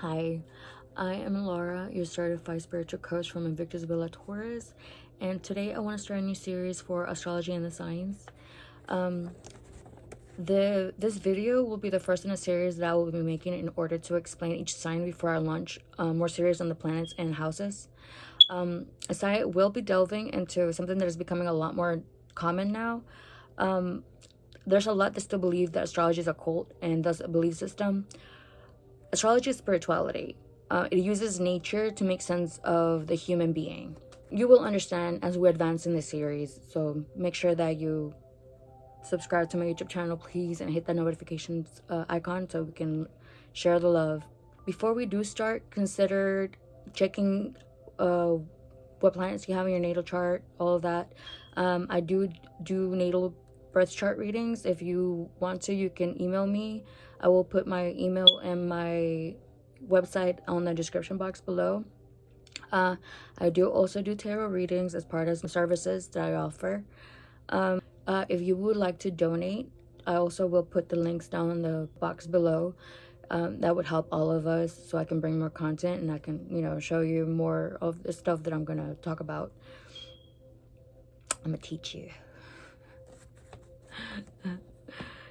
Hi, I am Laura, your certified spiritual coach from Invictus Villa Taurus, and today I want to start a new series for astrology and the signs. This video will be the first in a series that I will be making in order to explain each sign before I launch more series on the planets and houses. As I will be delving into something that is becoming a lot more common now. There's a lot that still believe that astrology is a cult and thus a belief system. Astrology is spirituality. It uses nature to make sense of the human being. You will understand as we advance in this series, so make sure that you subscribe to my YouTube channel, please, and hit that notifications icon so we can share the love. Before we do start, consider checking what planets you have in your natal chart, all of that. I do natal birth chart readings. If you want to, you can email me. I will put my email and my website on the description box below. I do also do tarot readings as part of some services that I offer. If you would like to donate, I also will put the links down in the box below. That would help all of us so I can bring more content and I can, show you more of the stuff that I'm going to talk about. I'm going to teach you.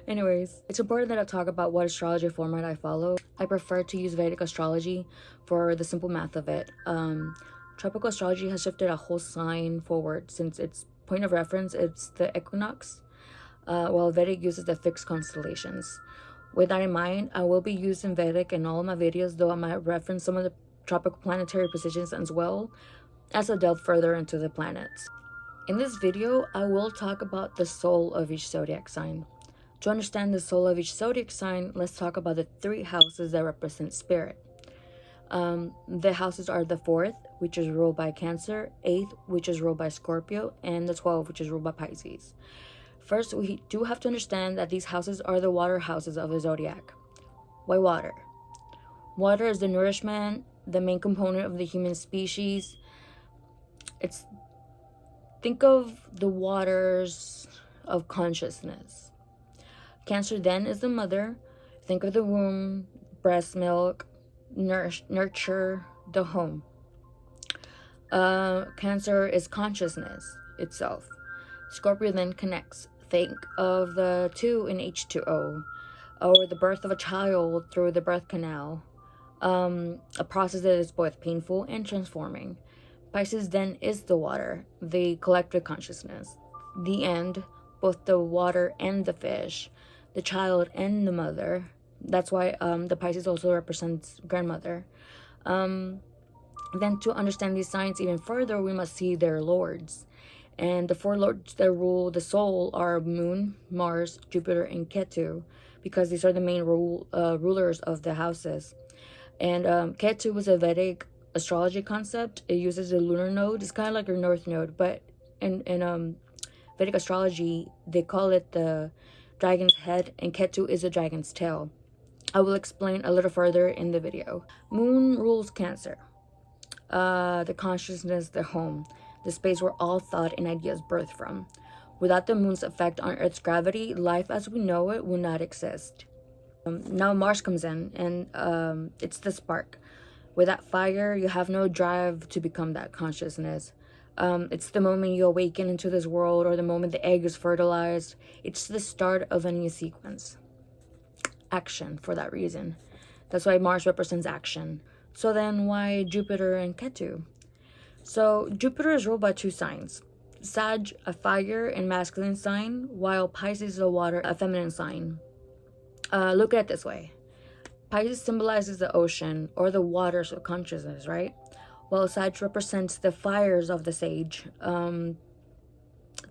Anyways, it's important that I talk about what astrology format I follow. I prefer to use Vedic astrology for the simple math of it. Tropical astrology has shifted a whole sign forward since its point of reference it's the equinox, while Vedic uses the fixed constellations. With that in mind, I will be using Vedic in all of my videos, though I might reference some of the tropical planetary positions as well as I delve further into the planets. In this video, I will talk about the soul of each zodiac sign. To understand the soul of each zodiac sign, let's talk about the 3 houses that represent spirit. The houses are the 4th, which is ruled by Cancer, 8th, which is ruled by Scorpio, and the 12th, which is ruled by Pisces. First, we do have to understand that these houses are the water houses of the zodiac. Why water? Water is the nourishment, the main component of the human species. Think of the waters of consciousness. Cancer then is the mother. Think of the womb, breast milk, nurture, the home. Cancer is consciousness itself. Scorpio then connects. Think of the 2 in H2O, or the birth of a child through the birth canal, a process that is both painful and transforming. Pisces then is the water, the collective consciousness, the end, both the water and the fish, the child and the mother. That's why the Pisces also represents grandmother. Then to understand these signs even further, we must see their lords. And the 4 lords that rule the soul are Moon, Mars, Jupiter, and Ketu, because these are the main rulers of the houses. And Ketu was a Vedic astrology concept. It uses the lunar node. It's kind of like your north node, but in Vedic astrology, they call it the dragon's head, and Ketu is a dragon's tail. I will explain a little further in the video. Moon rules Cancer. The consciousness, the home, the space where all thought and ideas birth from. Without the moon's effect on Earth's gravity, life as we know it will not exist. Now Mars comes in, and it's the spark. Without fire, you have no drive to become that consciousness. It's the moment you awaken into this world, or the moment the egg is fertilized. It's the start of a new sequence. Action, for that reason. That's why Mars represents action. So then why Jupiter and Ketu? So Jupiter is ruled by 2 signs. Sag, a fire and masculine sign, while Pisces is a water, a feminine sign. Look at it this way. Pisces symbolizes the ocean or the waters of consciousness, right? While Sag represents the fires of the sage.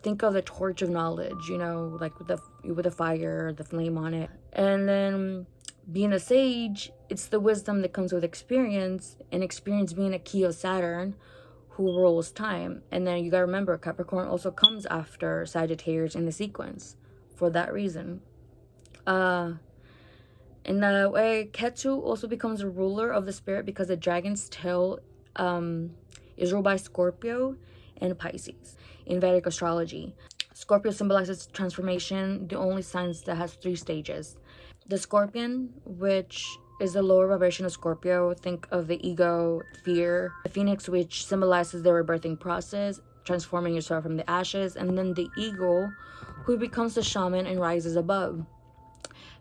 Think of the torch of knowledge, like with the fire, the flame on it. And then being a sage, it's the wisdom that comes with experience, and experience being a key of Saturn, who rules time. And then you gotta remember, Capricorn also comes after Sagittarius in the sequence for that reason. In that way, Ketu also becomes a ruler of the spirit because the dragon's tail is ruled by Scorpio and Pisces in Vedic astrology. Scorpio symbolizes transformation, the only signs that has 3 stages. The scorpion, which is the lower vibration of Scorpio. Think of the ego, fear, the phoenix, which symbolizes the rebirthing process, transforming yourself from the ashes, and then the eagle, who becomes the shaman and rises above.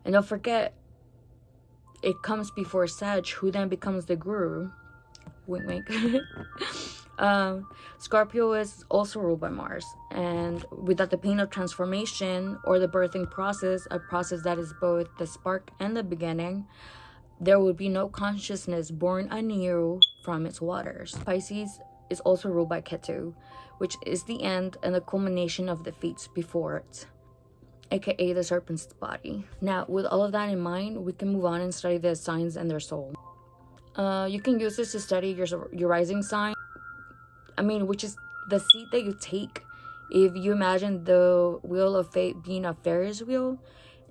And don't forget, it comes before Sag, who then becomes the guru. Wink, wink. Scorpio is also ruled by Mars, and without the pain of transformation or the birthing process, a process that is both the spark and the beginning, there would be no consciousness born anew from its waters. Pisces is also ruled by Ketu, which is the end and the culmination of the fates before it, aka the serpent's body. Now, with all of that in mind, we can move on and study the signs and their soul. You can use this to study your rising sign. I mean, which is the seat that you take. If you imagine the wheel of fate being a Ferris wheel,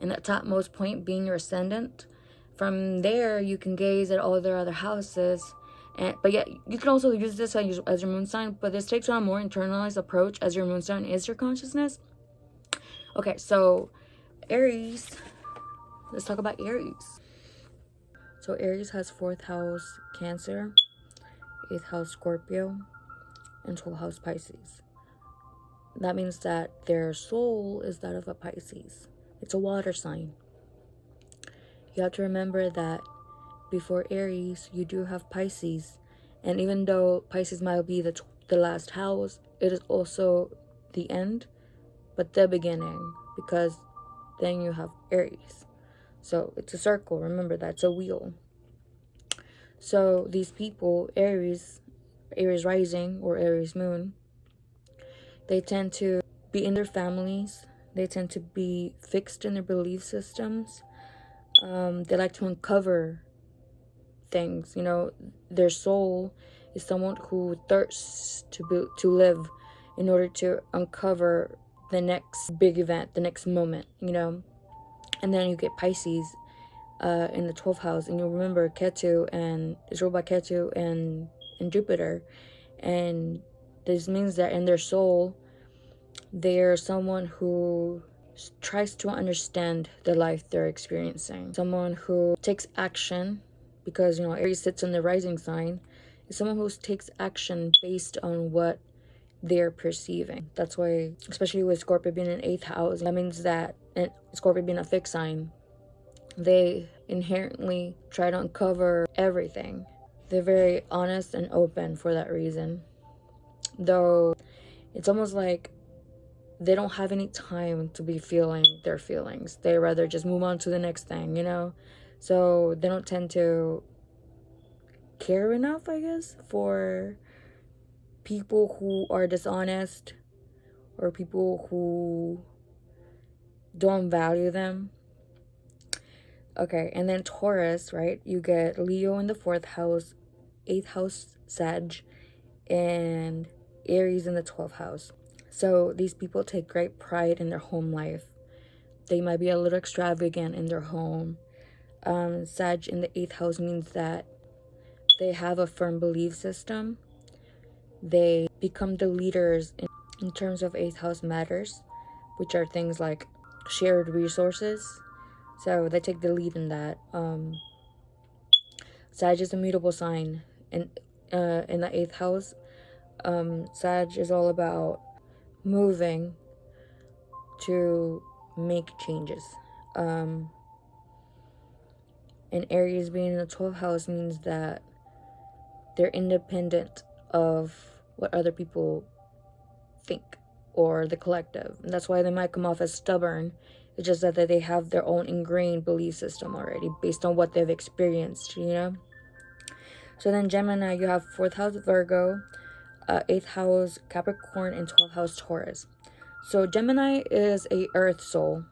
and the topmost point being your ascendant, from there you can gaze at all their other houses. But yet, you can also use this as your moon sign, but this takes on a more internalized approach, as your moon sign is your consciousness. Okay, so Aries. Let's talk about Aries. So Aries has 4th house Cancer, 8th house Scorpio, and 12th house Pisces. That means that their soul is that of a Pisces. It's a water sign. You have to remember that before Aries, you do have Pisces. And even though Pisces might be the last house, it is also the end, but the beginning, because then you have Aries. So it's a circle. Remember, that's a wheel. So these people, Aries rising or Aries moon, they tend to be in their families. They tend to be fixed in their belief systems. They like to uncover things. You know, their soul is someone who thirsts to live in order to uncover the next big event, the next moment, you know. And then you get Pisces in the 12th house, and you'll remember Ketu and is ruled by Ketu and Jupiter, and this means that in their soul they're someone who tries to understand the life they're experiencing, someone who takes action, because, you know, Aries sits in the rising sign, is someone who takes action based on what they're perceiving. That's why, especially with Scorpio being in 8th house, that means that, and Scorpio being a fixed sign, they inherently try to uncover everything. They're very honest and open for that reason. Though it's almost like they don't have any time to be feeling their feelings. They rather just move on to the next thing, you know? So they don't tend to care enough, I guess, for people who are dishonest or people who don't value them. Okay, and then Taurus, right? You get Leo in the 4th house, 8th house Sag, and Aries in the 12th house. So these people take great pride in their home life. They might be a little extravagant in their home. Sag in the 8th house means that they have a firm belief system. They become the leaders in terms of 8th house matters, which are things like shared resources. So they take the lead in that. Sag is a mutable sign. In the 8th house, Sag is all about moving to make changes. And Aries being in the 12th house means that they're independent of what other people think or the collective. And that's why they might come off as stubborn. It's just that they have their own ingrained belief system already based on what they've experienced, you know? So then Gemini, you have 4th house Virgo, 8th house Capricorn, and 12th house Taurus. So Gemini is a earth soul.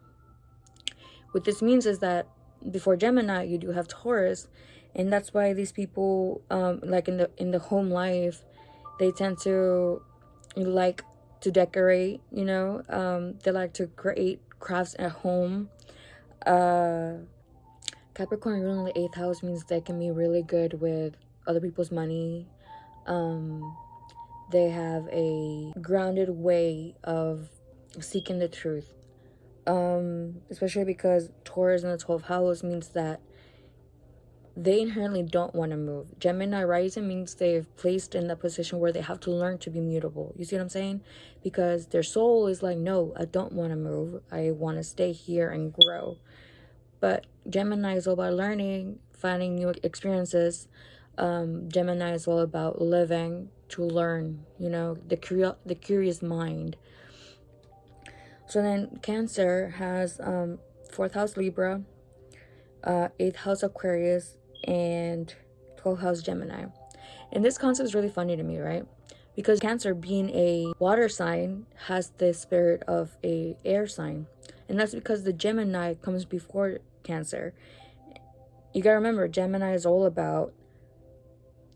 What this means is that before Gemini, you do have Taurus, and that's why these people, like in the home life, they tend to like to decorate, you know. They like to create crafts at home. Capricorn ruling the 8th house means they can be really good with other people's money. They have a grounded way of seeking the truth. Especially because Taurus in the 12th house means that they inherently don't want to move. Gemini rising means they've placed in the position where they have to learn to be mutable. You see what I'm saying? Because their soul is like, no, I don't want to move. I want to stay here and grow. But Gemini is all about learning, finding new experiences. Gemini is all about living to learn, the curious mind. So then Cancer has 4th house Libra, 8th house Aquarius, and 12th house Gemini. And this concept is really funny to me, right? Because Cancer, being a water sign, has the spirit of a air sign. And that's because the Gemini comes before Cancer. You gotta remember, Gemini is all about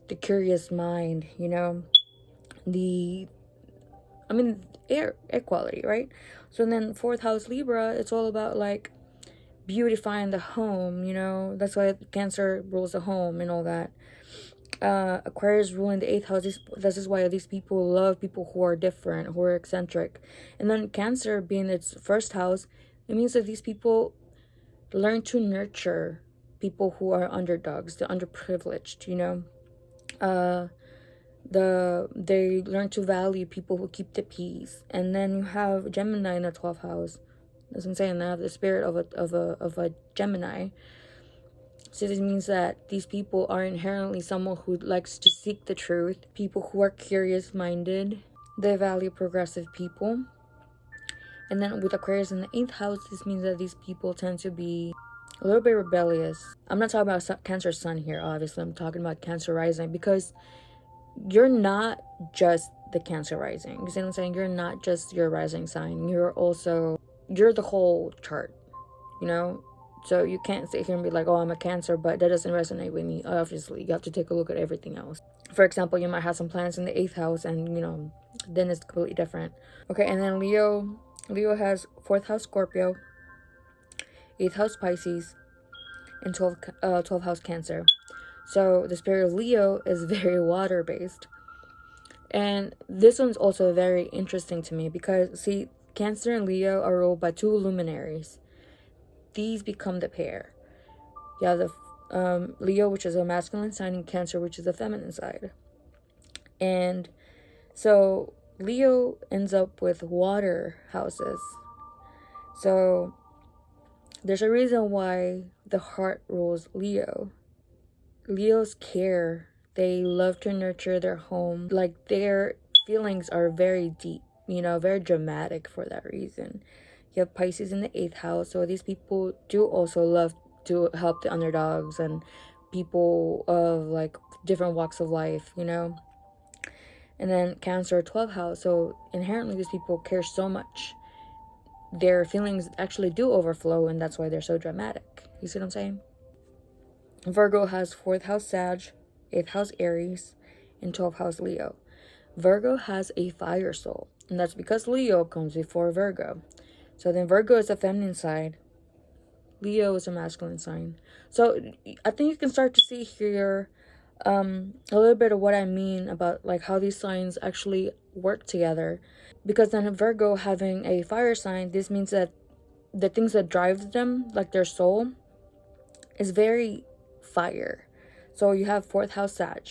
the curious mind, air quality, right? So then 4th house Libra, it's all about like beautifying the home, that's why Cancer rules the home and all that. Aquarius ruling the 8th house. This is why these people love people who are different, who are eccentric. And then Cancer being its 1st house, it means that these people learn to nurture people who are underdogs, the underprivileged, they learn to value people who keep the peace. And then you have Gemini in the 12th house. That's what I'm saying. They have the spirit of a Gemini. So this means that these people are inherently someone who likes to seek the truth, people who are curious minded, they value progressive people. And then with Aquarius in the 8th house, this means that these people tend to be a little bit rebellious. I'm not talking about Cancer sun here, obviously. I'm talking about Cancer rising, because you're not just the Cancer rising. You see what I'm saying? You're not just your rising sign. You're the whole chart, So you can't sit here and be like, oh, I'm a Cancer, but that doesn't resonate with me. Obviously, you have to take a look at everything else. For example, you might have some planets in the 8th house, and, then it's completely different. Okay, and then Leo has 4th house Scorpio, 8th house Pisces, and 12th house Cancer. So the spirit of Leo is very water-based. And this one's also very interesting to me because, see, Cancer and Leo are ruled by 2 luminaries. These become the pair. You have the Leo, which is a masculine sign, and Cancer, which is a feminine side. And so Leo ends up with water houses. So there's a reason why the heart rules Leo. Leos care. They love to nurture their home. Like, their feelings are very deep, very dramatic for that reason. You have Pisces in the 8th house, so these people do also love to help the underdogs and people of like different walks of life, And then Cancer 12th house, so inherently these people care so much. Their feelings actually do overflow, and that's why they're so dramatic. You see what I'm saying? Virgo has 4th house Sag, 8th house Aries, and 12th house Leo. Virgo has a fire soul, and that's because Leo comes before Virgo. So then Virgo is a feminine side, Leo is a masculine sign. So I think you can start to see here a little bit of what I mean about like how these signs actually work together. Because then Virgo having a fire sign, this means that the things that drive them, like their soul, is very fire. So you have 4th house Sag,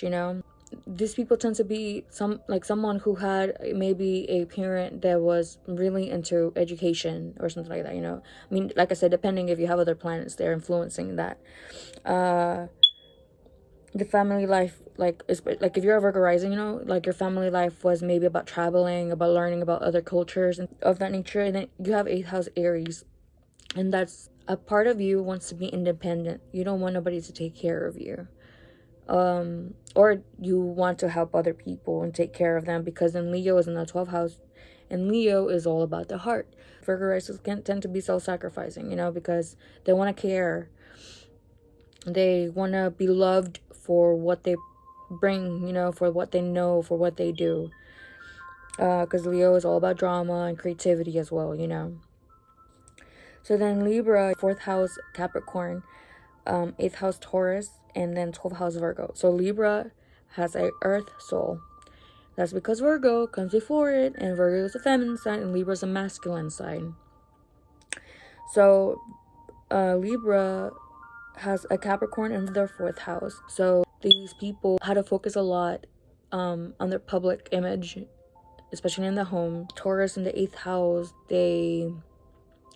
These people tend to be someone who had maybe a parent that was really into education or something like that, I mean, like I said, depending if you have other planets, they're influencing that. The family life, like if you're a Virgo rising, like your family life was maybe about traveling, about learning about other cultures and of that nature. And then you have 8th house Aries, and that's a part of you wants to be independent. You don't want nobody to take care of you. Or you want to help other people and take care of them, because then Leo is in the 12th house, and Leo is all about the heart. Virgo risers can tend to be self-sacrificing, because they want to care. They want to be loved for what they bring, for what they know, for what they do. Because Leo is all about drama and creativity as well, So then Libra, 4th house Capricorn, 8th house Taurus, and then 12th house Virgo. So Libra has a earth soul. That's because Virgo comes before it, and Virgo is a feminine sign, and Libra is a masculine sign. So Libra has a Capricorn in their 4th house. So these people had to focus a lot on their public image, especially in the home. Taurus in the 8th house, they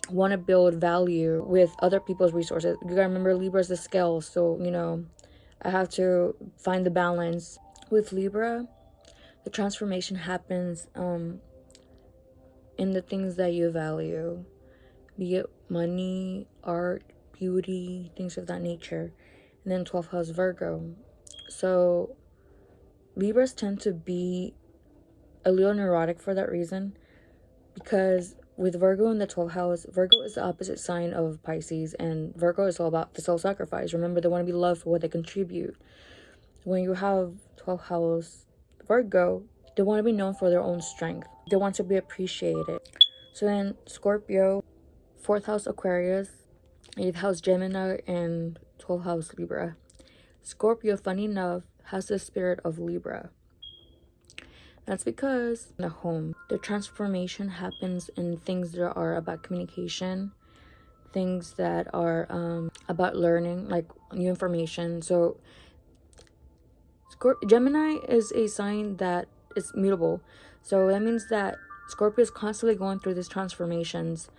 want to build value with other people's resources. You gotta remember Libra's the scale, so I have to find the balance. With Libra, the transformation happens in the things that you value, be it money, art, beauty, things of that nature. And then 12th house Virgo. So Libras tend to be a little neurotic for that reason, because with Virgo in the 12th house, Virgo is the opposite sign of Pisces, and Virgo is all about the self-sacrifice. Remember, they want to be loved for what they contribute. When you have 12th house Virgo, they want to be known for their own strength. They want to be appreciated. So then Scorpio, 4th house Aquarius, 8th house Gemini, and 12th house Libra. Scorpio, funny enough, has the spirit of Libra. That's because in the home, the transformation happens in things that are about communication, things that are about learning, like new information. So Gemini is a sign that is mutable. So that means that Scorpio is constantly going through these transformations,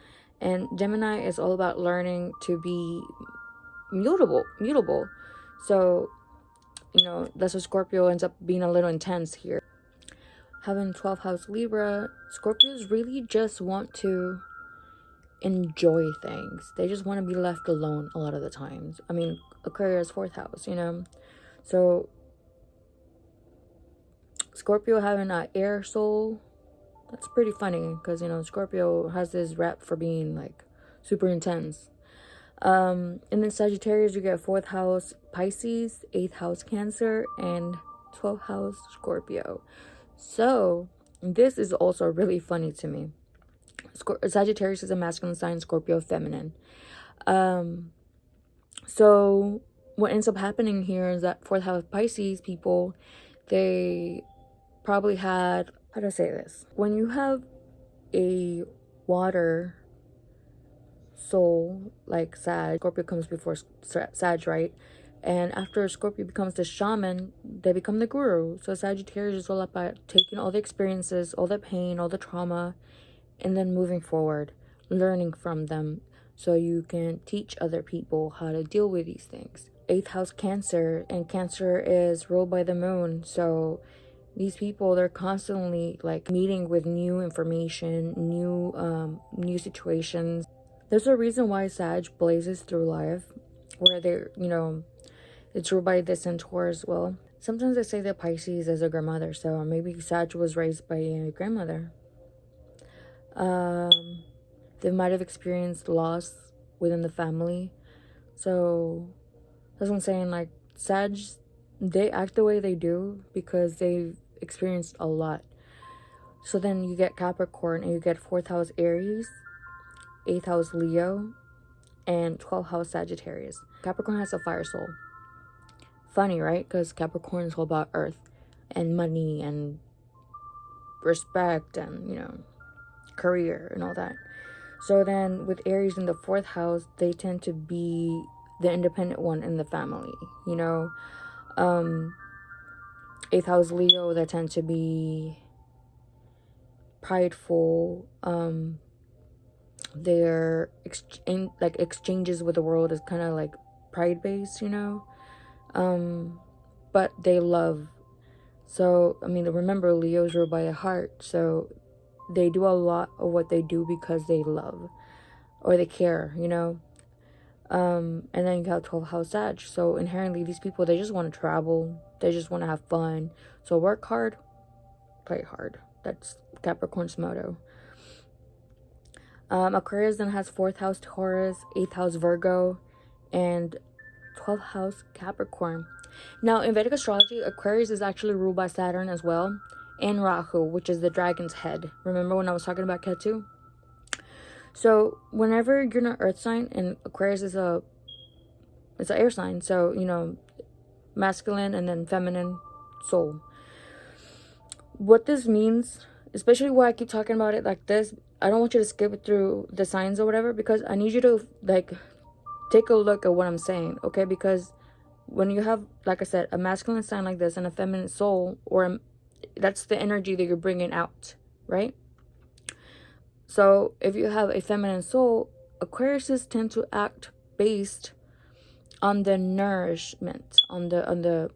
and Gemini is all about learning to be mutable. So that's why Scorpio ends up being a little intense here. Having 12th house Libra, Scorpios really just want to enjoy things. They just want to be left alone a lot of the times. I mean, Aquarius 4th house, So Scorpio having an air soul, that's pretty funny, because Scorpio has this rep for being like super intense. And then Sagittarius, you get 4th house Pisces, 8th house Cancer, and 12th house Scorpio. So this is also really funny to me. Sagittarius is a masculine sign, Scorpio feminine. So what ends up happening here is that 4th house Pisces people, they probably had, how do I say this? When you have a water soul like Sag, Scorpio comes before Sag, right? And after Scorpio becomes the shaman, they become the guru. So Sagittarius is all about taking all the experiences, all the pain, all the trauma, and then moving forward, learning from them, so you can teach other people how to deal with these things. 8th house Cancer, and Cancer is ruled by the moon. So these people, they're constantly like meeting with new information, new situations. There's a reason why Sag blazes through life, where they're, it's ruled by the centaur as well. Sometimes they say that Pisces is a grandmother, so maybe Sag was raised by a grandmother. They might have experienced loss within the family. So that's what I'm saying. Like, Sag, they act the way they do because they've experienced a lot. So then you get Capricorn, and you get 4th house Aries, 8th house Leo, and 12th house Sagittarius. Capricorn has a fire soul. Funny, right? Because Capricorn is all about earth and money and respect and, career and all that. So then with Aries in the 4th house, they tend to be the independent one in the family, 8th house Leo, they tend to be prideful. Their exchanges with the world is kind of like pride based, but they love. So remember, Leo's ruled by the heart, so they do a lot of what they do because they love or they care, and then you have 12th house Sag. So inherently, these people, they just want to travel, they just want to have fun. So work hard, play hard. That's Capricorn's motto. Aquarius then has 4th house Taurus, 8th house Virgo, and 12th house Capricorn. Now in Vedic astrology, Aquarius is actually ruled by Saturn as well, and Rahu, which is the dragon's head. Remember when I was talking about Ketu? So whenever you're in an earth sign, and Aquarius is an air sign, so masculine and then feminine soul. What this means, especially why I keep talking about it like this, I don't want you to skip through the signs or whatever, because I need you to take a look at what I'm saying, okay? Because when you have, like I said, a masculine sign like this and a feminine soul, that's the energy that you're bringing out, right? So if you have a feminine soul, Aquariuses tend to act based on the nourishment, on the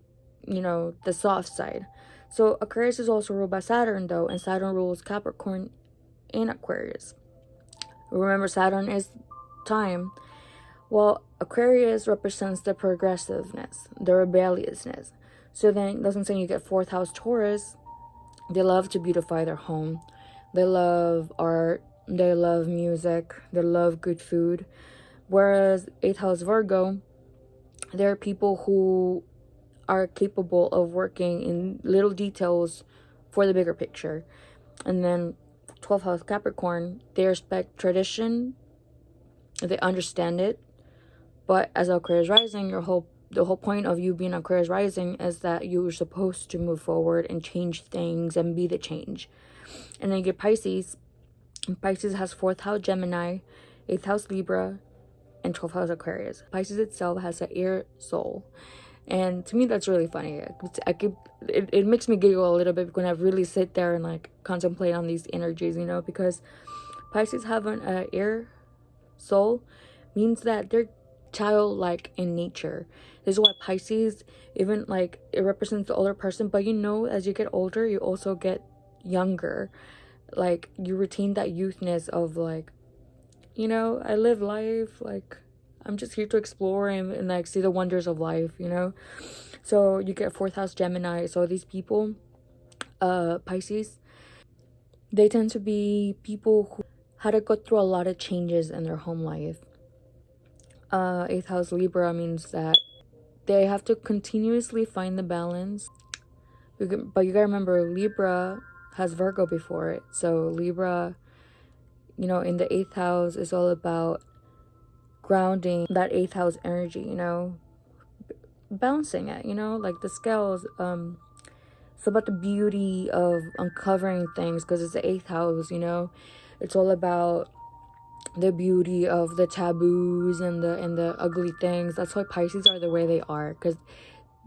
the soft side. So Aquarius is also ruled by Saturn, though, and Saturn rules Capricorn in Aquarius. Remember, Saturn is time. Well, Aquarius represents the progressiveness, the rebelliousness. So then, doesn't say you get fourth house Taurus. They love to beautify their home. They love art. They love music. They love good food. Whereas eighth house Virgo, there are people who are capable of working in little details for the bigger picture. And then 12th house Capricorn, they respect tradition. They understand it. But as Aquarius rising, the whole point of you being Aquarius rising is that you're supposed to move forward and change things and be the change. And then you get Pisces. And Pisces has 4th house Gemini, 8th house Libra, and 12th house Aquarius. Pisces itself has an air soul. And to me, that's really funny. It makes me giggle a little bit when I really sit there and like contemplate on these energies, because Pisces having an air soul means that they're childlike in nature. This is why Pisces, even like it represents the older person, but as you get older, you also get younger. Like you retain that youthness of like, I live life, like I'm just here to explore and like see the wonders of life, So you get 4th house Gemini. So these people, Pisces, they tend to be people who had to go through a lot of changes in their home life. 8th house Libra means that they have to continuously find the balance. But you gotta remember, Libra has Virgo before it. So Libra, in the 8th house is all about grounding that 8th house energy, balancing it, like the scales. It's about the beauty of uncovering things because it's the 8th house, It's all about the beauty of the taboos and the ugly things. That's why Pisces are the way they are, because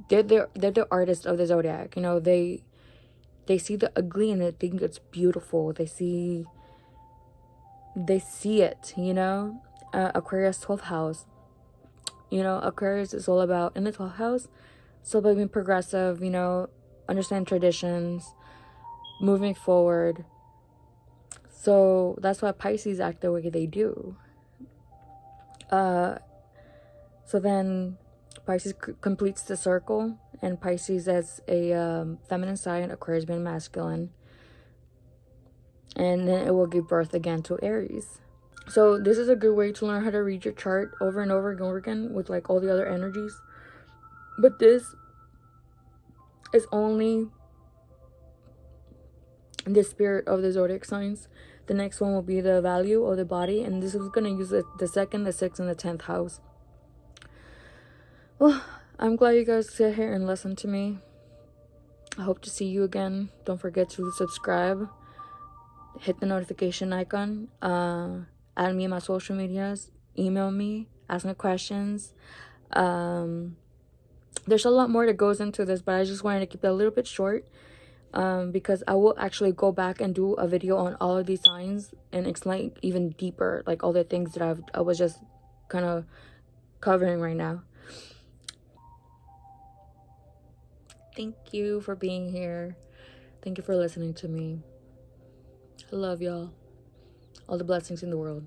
they're the artists of the zodiac. They see the ugly and they think it's beautiful. They see it. Aquarius 12th house. Aquarius is all about, in the 12th house, so about being progressive. Understand traditions, moving forward. So that's why Pisces act the way they do. So then Pisces completes the circle, and Pisces as a feminine sign, Aquarius being masculine, and then it will give birth again to Aries. So this is a good way to learn how to read your chart over and over and over again with like all the other energies. But this is only the spirit of the zodiac signs. The next one will be the value of the body, and this is going to use the 2nd, the 6th, and the 10th house. Well, I'm glad you guys sit here and listen to me. I hope to see you again. Don't forget to subscribe, hit the notification icon, add me in my social medias, email me, ask me questions. There's a lot more that goes into this, but I just wanted to keep it a little bit short. Because I will actually go back and do a video on all of these signs and explain even deeper, like all the things that I was just kind of covering right now. Thank you for being here. Thank you for listening to me. I love y'all. All the blessings in the world.